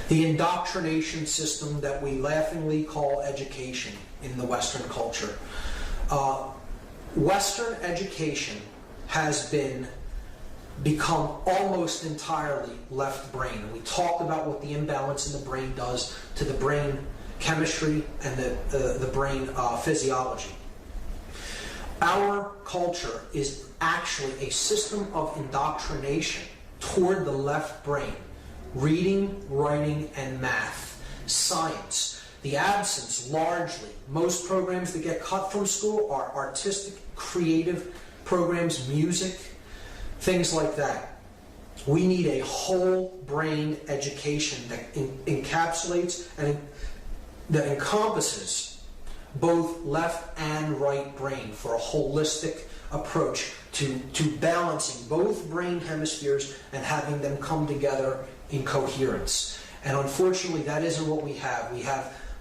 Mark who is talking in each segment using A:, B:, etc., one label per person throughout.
A: The indoctrination system that we laughingly call education in the Western culture. Western education has become almost entirely left brain. We talked about what the imbalance in the brain does to the brain chemistry and the brain physiology. Our culture is actually a system of indoctrination toward the left brain. Reading, writing, and math. Science. The absence, largely, most programs that get cut from school are artistic, creative programs, music, things like that. We need a whole brain education that encapsulates and that encompasses both left and right brain for a holistic approach to balancing both brain hemispheres and having them come together in coherence. And unfortunately, that isn't what we have.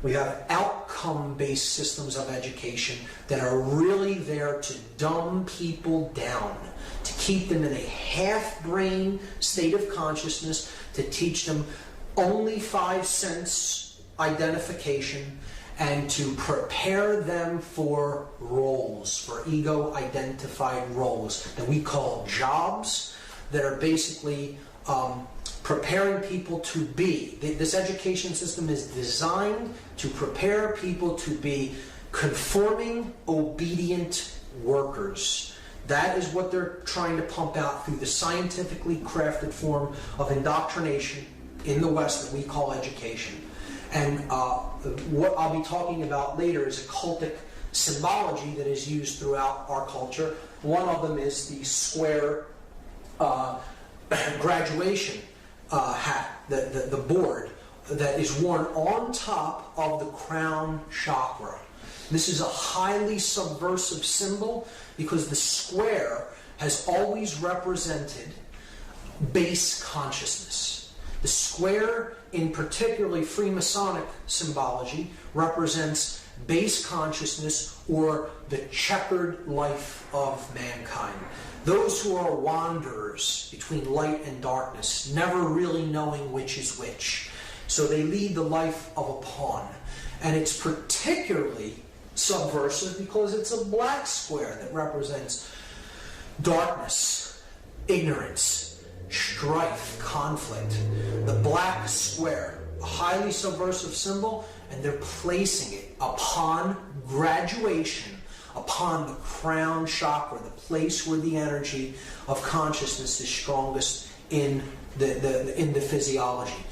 A: We have outcome-based systems of education that are really there to dumb people down, to keep them in a half-brain state of consciousness, to teach them only 5 sense identification, and to prepare them for roles, for ego-identified roles that we call jobs, that are basically preparing people to be. This education system is designed to prepare people to be conforming, obedient workers. That is what they're trying to pump out through the scientifically crafted form of indoctrination in the West that we call education. And what I'll be talking about later is occultic symbology that is used throughout our culture. One of them is the square graduation hat, the board that is worn on top of the crown chakra. This is a highly subversive symbol because the square has always represented base consciousness. The square, in particularly Freemasonic symbology, represents base consciousness or the checkered life of mankind. Those who are wanderers between light and darkness, never really knowing which is which. So they lead the life of a pawn. And it's particularly subversive because it's a black square that represents darkness, ignorance, strife, conflict. The black square, a highly subversive symbol, and they're placing it upon graduation, upon the crown chakra, the place where the energy of consciousness is strongest in the physiology.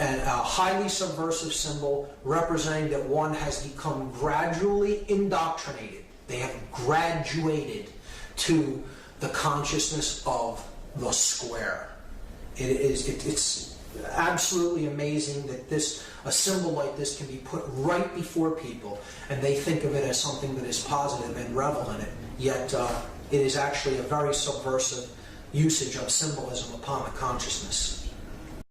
A: And a highly subversive symbol representing that one has become gradually indoctrinated. They have graduated to the consciousness of the square. It's absolutely amazing that a symbol like this can be put right before people, and they think of it as something that is positive and revel in it. Yet it is actually a very subversive usage of symbolism upon the consciousness.